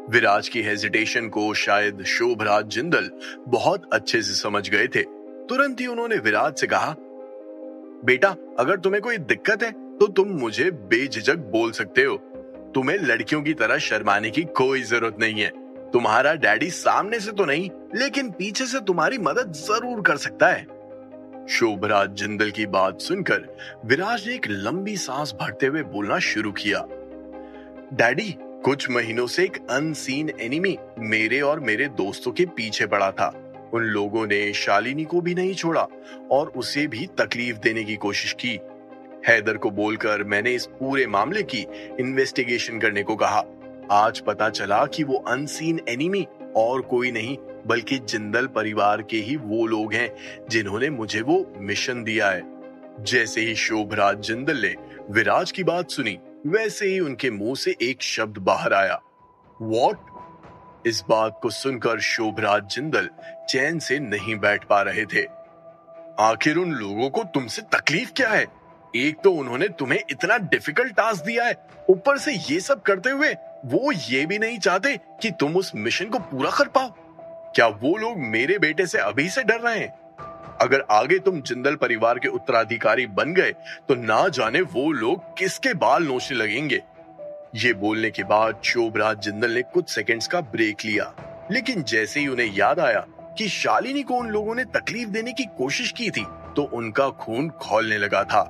विराज की हेजिटेशन को शायद शोभराज जिंदल बहुत अच्छे से समझ गए थे। तुरंत ही उन्होंने विराज से कहा, बेटा अगर तुम्हें कोई दिक्कत है तो तुम मुझे बेझिझक बोल सकते हो। तुम्हें लड़कियों की तरह शर्माने की कोई जरूरत नहीं है। तुम्हारा डैडी सामने से तो नहीं, लेकिन पीछे से तुम्हारी मदद जरूर कर सकता है। शोभराज जिंदल की बात सुनकर विराज ने एक लंबी सांस भरते हुए बोलना शुरू किया, डैडी कुछ महीनों से एक अनसीन एनिमी मेरे और मेरे दोस्तों के पीछे पड़ा था। उन लोगों ने शालिनी को भी नहीं छोड़ा और उसे भी तकलीफ देने की कोशिश की। हैदर को बोलकर मैंने इस पूरे मामले की इन्वेस्टिगेशन करने को कहा। आज पता चला कि वो अनसीन एनिमी और कोई नहीं बल्कि जिंदल परिवार के ही वो लोग हैं जिन्होंने मुझे वो मिशन दिया है। जैसे ही शोभराज जिंदल ने विराज की बात सुनी, वैसे ही उनके मुंह से एक शब्द बाहर आया, व्हाट? इस बात को सुनकर शोभराज जिंदल चैन से नहीं बैठ पा रहे थे। आखिर उन लोगों को तुमसे तकलीफ क्या है? एक तो उन्होंने तुम्हें इतना डिफिकल्ट टास्क दिया है, ऊपर से ये सब करते हुए वो ये भी नहीं चाहते कि तुम उस मिशन को पूरा कर पाओ। क्या वो लोग मेरे बेटे से अभी से डर रहे हैं? अगर आगे तुम जिंदल परिवार के उत्तराधिकारी बन गए तो ना जाने वो लोग किसके बाल नोचने लगेंगे। ये बोलने के बाद शोभराज जिंदल ने कुछ सेकंड्स का ब्रेक लिया, लेकिन जैसे ही उन्हें याद आया कि शालिनी को उन लोगों ने तकलीफ देने की कोशिश की थी तो उनका खून खौलने लगा था।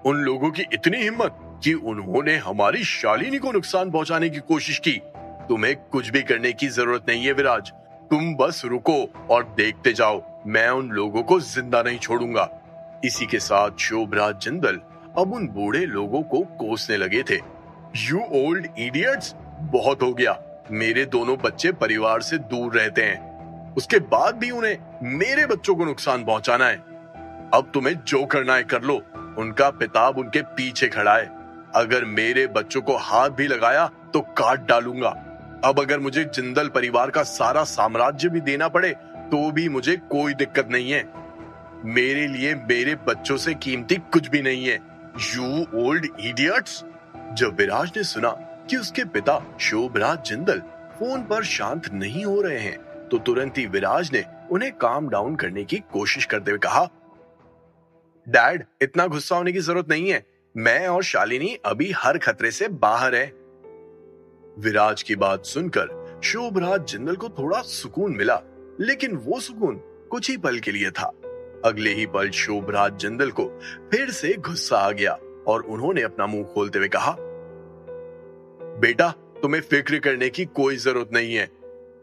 उन लोगों की इतनी हिम्मत कि उन्होंने हमारी शालिनी को नुकसान पहुंचाने की कोशिश की। तुम्हें कुछ भी करने की जरूरत नहीं है विराज, तुम बस रुको और देखते जाओ, मैं उन लोगों को जिंदा नहीं छोड़ूंगा। इसी के साथ शोभराज जिंदल अब उन बूढ़े लोगों को कोसने लगे थे। यू ओल्ड इडियट्स, बहुत हो गया। मेरे दोनों बच्चे परिवार से दूर रहते हैं, उसके बाद भी उन्हें मेरे बच्चों को नुकसान पहुंचाना है। अब तुम्हें जो करना है कर लो। उनका पिता उनके पीछे खड़ा है। अगर मेरे बच्चों को हाथ भी लगाया तो काट डालूंगा। अब अगर मुझे जिंदल परिवार का सारा साम्राज्य भी देना पड़े तो भी मुझे कोई दिक्कत नहीं है। मेरे लिए मेरे बच्चों से कीमती कुछ भी नहीं है। You old idiots. जब विराज ने सुना कि उसके पिता शोभराज जिंदल फोन पर शांत नहीं हो रहे हैं तो तुरंत ही विराज ने उन्हें काम डाउन करने की कोशिश करते हुए कहा, डैड इतना गुस्सा होने की जरूरत नहीं है। मैं और शालिनी अभी हर खतरे से बाहर है। विराज की बात सुनकर शोभराज जिंदल को थोड़ा सुकून मिला, लेकिन वो सुकून कुछ ही पल के लिए था। अगले ही पल शोभराज जिंदल को फिर से गुस्सा आ गया और उन्होंने अपना मुंह खोलते हुए कहा, बेटा तुम्हें फिक्र करने की कोई जरूरत नहीं है।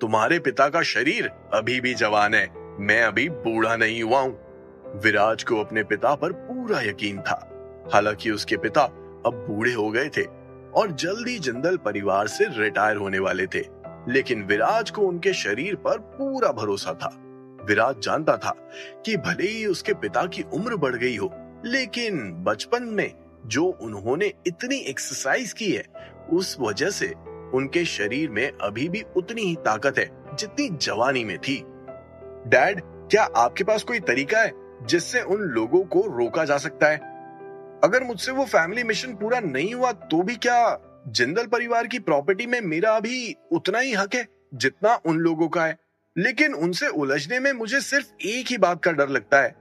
तुम्हारे पिता का शरीर अभी भी जवान है, मैं अभी बूढ़ा नहीं हुआ हूं। विराज को अपने पिता पर पूरा यकीन था। हालांकि उसके पिता अब बूढ़े हो गए थे और जल्दी जिंदल परिवार से रिटायर होने वाले थे, लेकिन विराज को उनके शरीर पर पूरा भरोसा था। विराज जानता था कि भले ही उसके पिता की उम्र बढ़ गई हो, लेकिन बचपन में जो उन्होंने इतनी एक्सरसाइज की है उस वजह से उनके शरीर में अभी भी उतनी ही ताकत है जितनी जवानी में थी। डैड क्या आपके पास कोई तरीका है जिससे उन लोगों को रोका जा सकता है? अगर मुझसे वो फैमिली मिशन पूरा नहीं हुआ तो भी क्या जिंदल परिवार की प्रॉपर्टी में मेरा अभी उतना ही हक है जितना उन लोगों का है? लेकिन उनसे उलझने में मुझे सिर्फ एक ही बात का डर लगता है,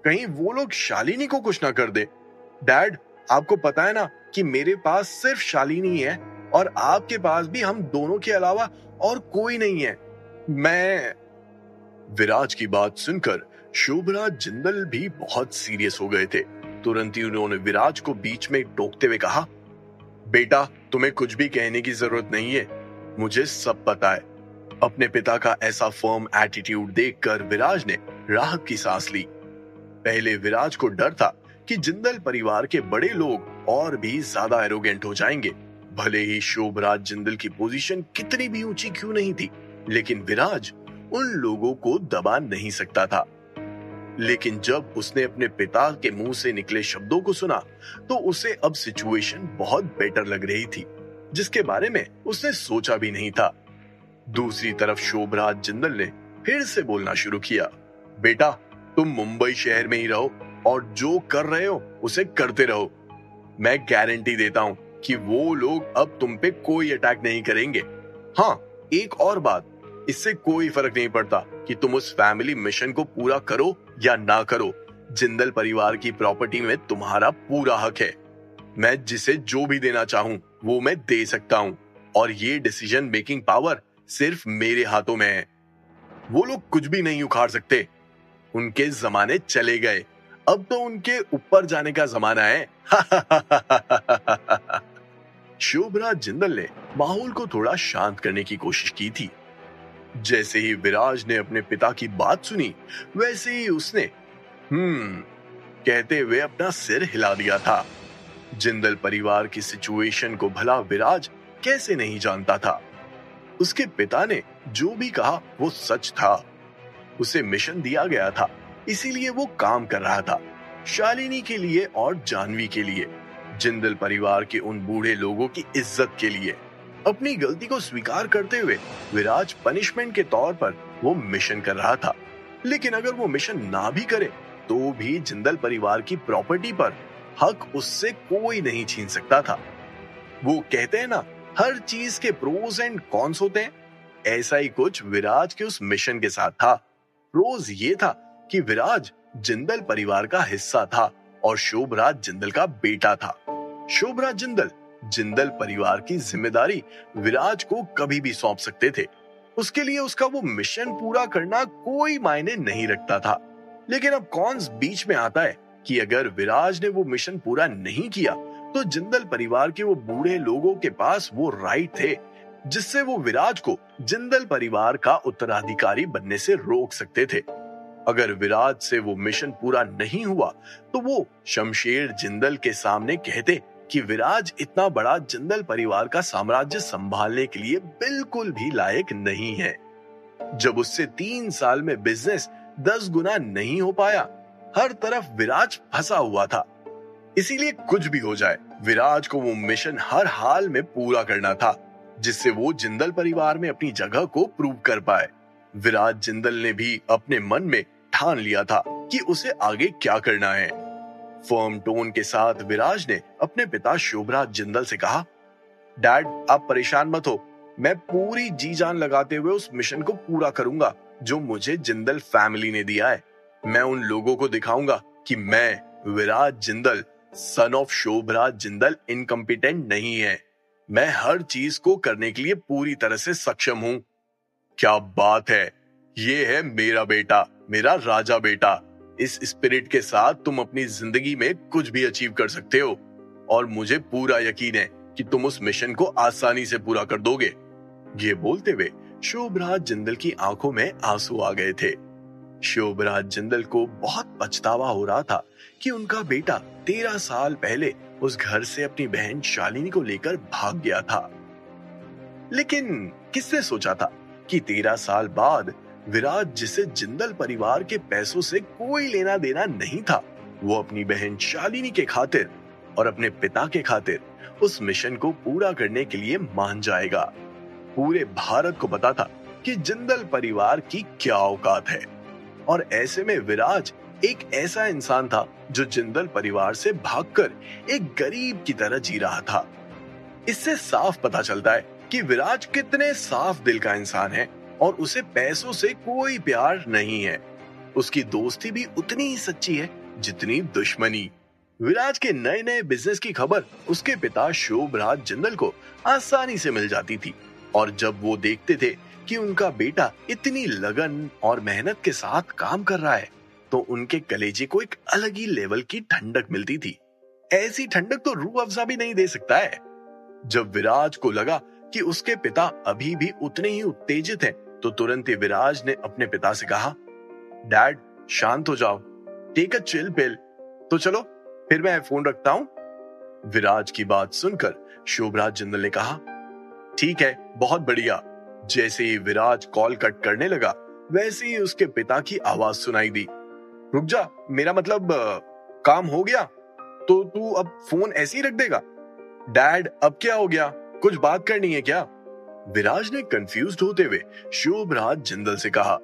कहीं वो लोग शालिनी को कुछ ना कर दे। डैड आपको पता है ना कि मेरे पास सिर्फ शालिनी है और आपके पास भी हम दोनों के अलावा और कोई नहीं है। मैं विराज की बात सुनकर शोभराज जिंदल भी बहुत सीरियस हो गए थे। तुरंत ही उन्होंने विराज को बीच में टोकते हुए कहा, बेटा तुम्हें कुछ भी कहने की जरूरत नहीं है, मुझे सब पता है। अपने पिता का ऐसा फर्म एटीट्यूड देखकर विराज ने राहत की सांस ली। पहले विराज को डर था कि जिंदल परिवार के बड़े लोग और भी ज्यादा एरोगेंट हो जाएंगे। भले ही शोभराज जिंदल की पोजीशन कितनी भी ऊंची क्यों नहीं थी, लेकिन विराज उन लोगों को दबा नहीं सकता था। लेकिन जब उसने अपने पिता के मुंह से निकले शब्दों को सुना तो उसे अब सिचुएशन बहुत बेटर लग रही थी, जिसके बारे में उसने सोचा भी नहीं था। दूसरी तरफ शोभराज जिंदल ने फिर से बोलना शुरू किया, बेटा तुम मुंबई शहर में ही रहो और जो कर रहे हो उसे करते रहो। मैं गारंटी देता हूं कि वो लोग अब तुम पे कोई अटैक नहीं करेंगे। हाँ, एक और बात, इससे कोई फर्क नहीं पड़ता कि तुम उस फैमिली मिशन को पूरा करो या ना करो, जिंदल परिवार की प्रॉपर्टी में तुम्हारा पूरा हक है। मैं जिसे जो भी देना चाहूं वो मैं दे सकता हूं, और ये डिसीजन मेकिंग पावर सिर्फ मेरे हाथों में है। वो लोग कुछ भी नहीं उखाड़ सकते। उनके जमाने चले गए, अब तो उनके ऊपर जाने का जमाना है। शोभराज जिंदल ने माहौल को थोड़ा शांत करने की कोशिश की थी। जैसे ही विराज ने अपने पिता की बात सुनी, वैसे ही उसने कहते हुए अपना सिर हिला दिया था। जिंदल परिवार की सिचुएशन को भला विराज कैसे नहीं जानता था। उसके पिता ने जो भी कहा वो सच था। उसे मिशन दिया गया था, इसीलिए वो काम कर रहा था, शालिनी के लिए और जानवी के लिए, जिंदल परिवार के उन बूढ़े लोगों की इज्जत के लिए। अपनी गलती को स्वीकार करते हुए विराज पनिशमेंट के तौर पर वो मिशन कर रहा था। लेकिन अगर वो मिशन ना भी करे तो भी जिंदल परिवार की प्रॉपर्टी पर हक उससे कोई नहीं छीन सकता था। वो कहते हैं ना, हर चीज के प्रोज एंड कॉन्स होते हैं। ऐसा ही कुछ विराज के उस मिशन के साथ था। प्रोज ये था कि विराज जिंदल परिवार का हिस्सा था और शोभराज जिंदल का बेटा था। शोभराज जिंदल जिंदल परिवार की जिम्मेदारी विराज को कभी भी सौंप सकते थे। उसके लिए उसका वो मिशन पूरा करना कोई मायने नहीं रखता था। लेकिन अब कॉन्स बीच में आता है कि अगर विराज ने वो मिशन पूरा नहीं किया तो जिंदल परिवार के वो बूढ़े लोगों के पास वो राइट थे जिससे वो विराज को जिंदल परिवार का उत्तराधिकारी बनने से रोक सकते थे। अगर विराज से वो मिशन पूरा नहीं हुआ तो वो शमशेर जिंदल के सामने कहते कि विराज इतना बड़ा जिंदल परिवार का साम्राज्य संभालने के लिए बिल्कुल भी लायक नहीं है। जब उससे 3 साल में बिजनेस 10 गुना नहीं हो पाया, हर तरफ विराज फंसा हुआ था। इसीलिए कुछ भी हो जाए, विराज को वो मिशन हर हाल में पूरा करना था, जिससे वो जिंदल परिवार में अपनी जगह को प्रूव कर पाए। विराज जिंदल ने भी अपने मन में ठान लिया था कि उसे आगे क्या करना है। फर्म टोन के साथ विराज ने अपने पिता शोभराज जिंदल से कहा, डैड आप परेशान मत हो, मैं पूरी जी जान लगाते हुए उस मिशन को पूरा करूंगा जो मुझे जिंदल फैमिली ने दिया है। मैं उन लोगों को दिखाऊंगा कि मैं Viraj Jindal son of Shobhraj Jindal incompetent नहीं है। मैं हर चीज को करने के लिए पूरी तरह से सक्षम हूं। क्या बात है, ये है मेरा बेटा, मेरा राजा बेटा। इस स्पिरिट के साथ तुम अपनी जिंदगी में कुछ भी अचीव कर सकते हो और मुझे पूरा यकीन है कि तुम उस मिशन को आसानी से पूरा कर दोगे। ये बोलते हुए शोभराज जिंदल की आंखों में आंसू आ गए थे। शोभराज जिंदल को बहुत पछतावा हो रहा था कि उनका बेटा 13 साल पहले उस घर से अपनी बहन शालिनी को लेकर भाग गया था। लेकिन किसने सोचा था कि 13 साल बाद विराज, जिसे जिंदल परिवार के पैसों से कोई लेना देना नहीं था, वो अपनी बहन शालिनी के खातिर और अपने पिता के खातिर उस मिशन को पूरा करने के लिए मान जाएगा। पूरे भारत को पता था कि जिंदल परिवार की क्या औकात है, और ऐसे में विराज एक ऐसा इंसान था जो जिंदल परिवार से भागकर एक गरीब की तरह जी रहा था। इससे साफ पता चलता है कि विराज कितने साफ दिल का इंसान है और उसे पैसों से कोई प्यार नहीं है। उसकी दोस्ती भी उतनी ही सच्ची है जितनी दुश्मनी। विराज के नए नए बिजनेस की खबर उसके पिता शोभराज जिंदल को आसानी से मिल जाती थी, और जब वो देखते थे कि उनका बेटा इतनी लगन और मेहनत के साथ काम कर रहा है तो उनके कलेजे को एक अलग ही लेवल की ठंडक मिलती थी। ऐसी ठंडक तो रूह अफ़ज़ा भी नहीं दे सकता है। जब विराज को लगा कि उसके पिता अभी भी उतने ही उत्तेजित हैं, तो तुरंत ही विराज ने अपने पिता से कहा, डैड शांत हो जाओ, टेक अ चिल पिल। तो चलो फिर मैं फोन रखता हूं। विराज की बात सुनकर शोभराज जिंदल ने कहा, ठीक है, बहुत बढ़िया। जैसे ही विराज कॉल कट करने लगा, वैसे ही उसके पिता की आवाज सुनाई दी, रुक जा, मेरा मतलब काम हो गया तो तू अब फोन ऐसे ही रख देगा? डैड अब क्या हो गया, कुछ बात करनी है क्या? विराज ने कंफ्यूज्ड होते हुए शोभराज जिंदल से कहा,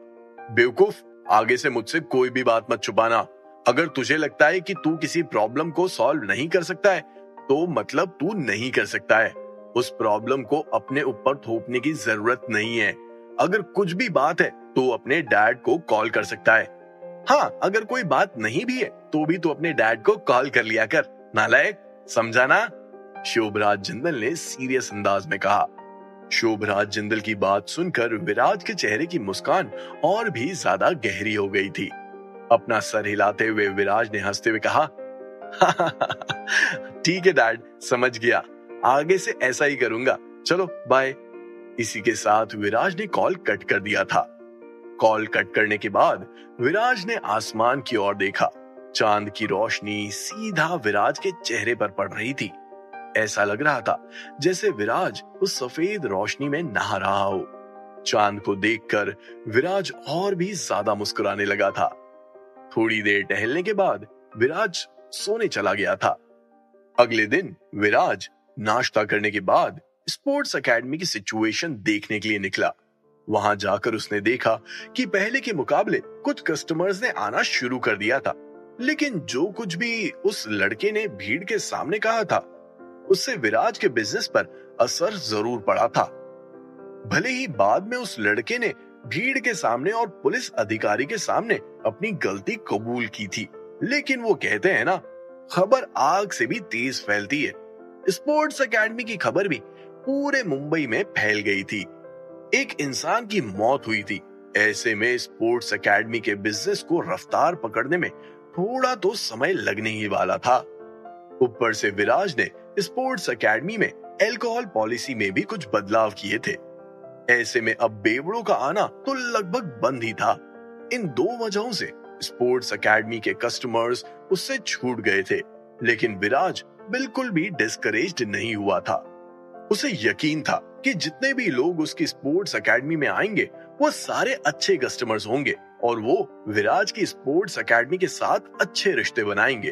बेवकूफ, आगे से मुझसे कोई भी बात मत छुपाना। अगर तुझे लगता है कि तू किसी प्रॉब्लम को सॉल्व नहीं कर सकता है तो मतलब तू नहीं कर सकता है। उस प्रॉब्लम को अपने ऊपर थोपने की जरूरत नहीं है। अगर कुछ भी बात है तो अपने डैड को कॉल कर सकता है। हाँ, अगर कोई बात नहीं भी है तो भी तो अपने डैड को कॉल कर लिया कर, नालायक, समझा ना? शोभराज जिंदल ने सीरियस अंदाज में कहा। शोभराज जिंदल की बात सुनकर विराज के चेहरे की मुस्कान और भी ज्यादा गहरी हो गई थी। अपना सर हिलाते हुए विराज ने हंसते हुए कहा, ठीक है डैड, समझ गया, आगे से ऐसा ही करूंगा, चलो बाय। इसी के साथ विराज ने कॉल कट कर दिया था। कॉल कट करने के बाद विराज ने आसमान की ओर देखा। चांद की रोशनी सीधा विराज के चेहरे पर पड़ रही थी। ऐसा लग रहा था जैसे विराज उस सफेद रोशनी में नहा रहा हो। चांद को देखकर विराज और भी ज्यादा मुस्कुराने लगा था। थोड़ी देर टहलने के बाद विराज सोने चला गया था। अगले दिन विराज नाश्ता करने के बाद स्पोर्ट्स एकेडमी की सिचुएशन देखने के लिए निकला। वहां जाकर उसने देखा कि पहले के मुकाबले कुछ कस्टमर्स ने आना शुरू कर दिया था, लेकिन जो कुछ भी उस लड़के ने भीड़ के सामने कहा था उससे विराज के बिजनेस पर असर जरूर पड़ा था। भले ही बाद में उस लड़के ने भीड़ के सामने और पुलिस अधिकारी के सामने अपनी गलती कबूल की थी, लेकिन वो कहते हैं ना, खबर आग से भी तेज फैलती है। स्पोर्ट्स एकेडमी की खबर भी पूरे मुंबई में फैल गई थी। एक इंसान की मौत हुई थी। ऐसे में स्पोर्ट्स एकेडमी के बिजनेस को रफ्तार पकड़ने में थोड़ा तो समय लगने ही वाला था। ऊपर से विराज ने स्पोर्ट्स एकेडमी में अल्कोहल पॉलिसी में भी कुछ बदलाव किए थे। ऐसे में अब बेवड़ों का आना तो लगभग बंद ही था। इन दो वजहों से स्पोर्ट्स एकेडमी के कस्टमर्स उससे छूट गए थे, लेकिन विराज बिल्कुल भी डिस्करेज्ड नहीं हुआ था। उसे यकीन था कि जितने भी लोग उसकी स्पोर्ट्स एकेडमी में आएंगे वो सारे अच्छे कस्टमर्स होंगे और वो विराज की स्पोर्ट्स एकेडमी के साथ अच्छे रिश्ते बनाएंगे।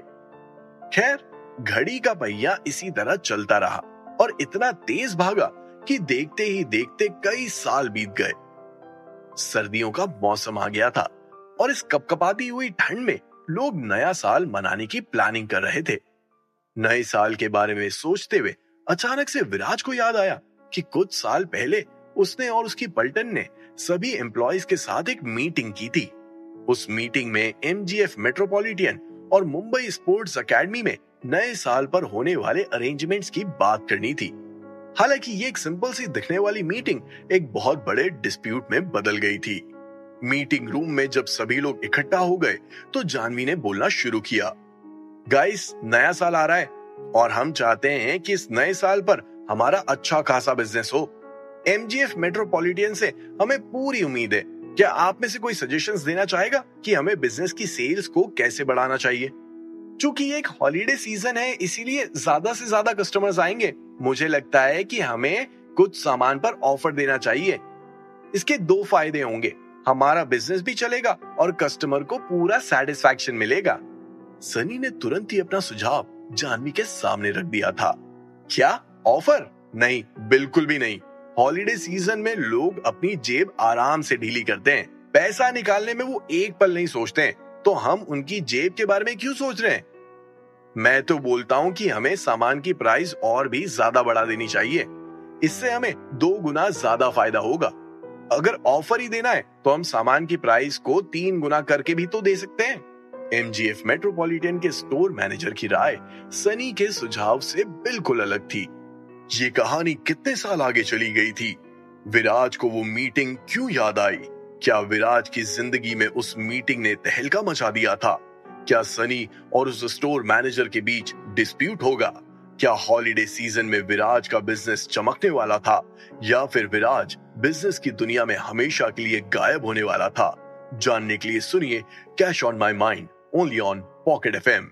खैर, घड़ी का पहिया इसी तरह चलता रहा और इतना तेज भागा कि देखते ही देखते कई साल बीत गए। सर्दियों का मौसम आ गया था और इस कपकपाती हुई ठंड में लोग नया साल मनाने की प्लानिंग कर रहे थे। नए साल के बारे में सोचते हुए अचानक से विराज को याद आया कि कुछ साल पहले उसने और उसकी पलटन ने सभी एम्प्लॉइज के साथ एक मीटिंग की थी। उस मीटिंग में एमजीएफ मेट्रोपॉलिटन और मुंबई स्पोर्ट्स एकेडमी में नए साल पर होने वाले अरेंजमेंट्स की बात करनी थी। हालांकि ये एक सिंपल सी दिखने वाली मीटिंग एक बहुत बड़े डिस्प्यूट में बदल गई थी। मीटिंग रूम में जब सभी लोग इकट्ठा हो गए तो जानवी ने बोलना शुरू किया, गाइस, नया साल आ रहा है और हम चाहते हैं कि इस नए साल पर हमारा अच्छा खासा बिजनेस हो। एमजीएफ मेट्रोपॉलिटन से हमें पूरी उम्मीद है। क्या आप में से कोई सजेशंस देना चाहेगा कि हमें बिजनेस की सेल्स को कैसे बढ़ाना चाहिए? चूंकि ये एक हॉलीडे सीजन है, इसीलिए ज्यादा से ज्यादा कस्टमर्स आएंगे। मुझे लगता है कि हमें कुछ सामान पर ऑफर देना चाहिए। इसके दो फायदे होंगे, हमारा बिजनेस भी चलेगा और कस्टमर को पूरा सेटिस्फैक्शन मिलेगा। सनी ने तुरंत ही अपना सुझाव जानवी के सामने रख दिया था। क्या ऑफर? नहीं, बिल्कुल भी नहीं। हॉलीडे सीजन में लोग अपनी जेब आराम से ढीली करते हैं। पैसा निकालने में वो एक पल नहीं सोचते हैं, तो हम उनकी जेब के बारे में क्यों सोच रहे हैं? मैं तो बोलता हूँ कि हमें सामान की प्राइस और भी ज्यादा बढ़ा देनी चाहिए। इससे हमें 2 गुना ज्यादा फायदा होगा। अगर ऑफर ही देना है तो हम सामान की प्राइस को 3 गुना करके भी तो दे सकते हैं। एमजीएफ मेट्रोपॉलिटन के स्टोर मैनेजर की राय सनी के सुझाव से बिल्कुल अलग थी। ये कहानी कितने साल आगे चली गई थी? विराज को वो मीटिंग क्यों याद आई? क्या विराज की जिंदगी में उस मीटिंग ने तहलका मचा दिया था? क्या सनी और उस स्टोर मैनेजर के बीच डिस्प्यूट होगा? क्या हॉलीडे सीजन में विराज का बिजनेस चमकने वाला था या फिर विराज बिजनेस की दुनिया में हमेशा के लिए गायब होने वाला था? जानने के लिए सुनिए cash on my mind only on pocket FM.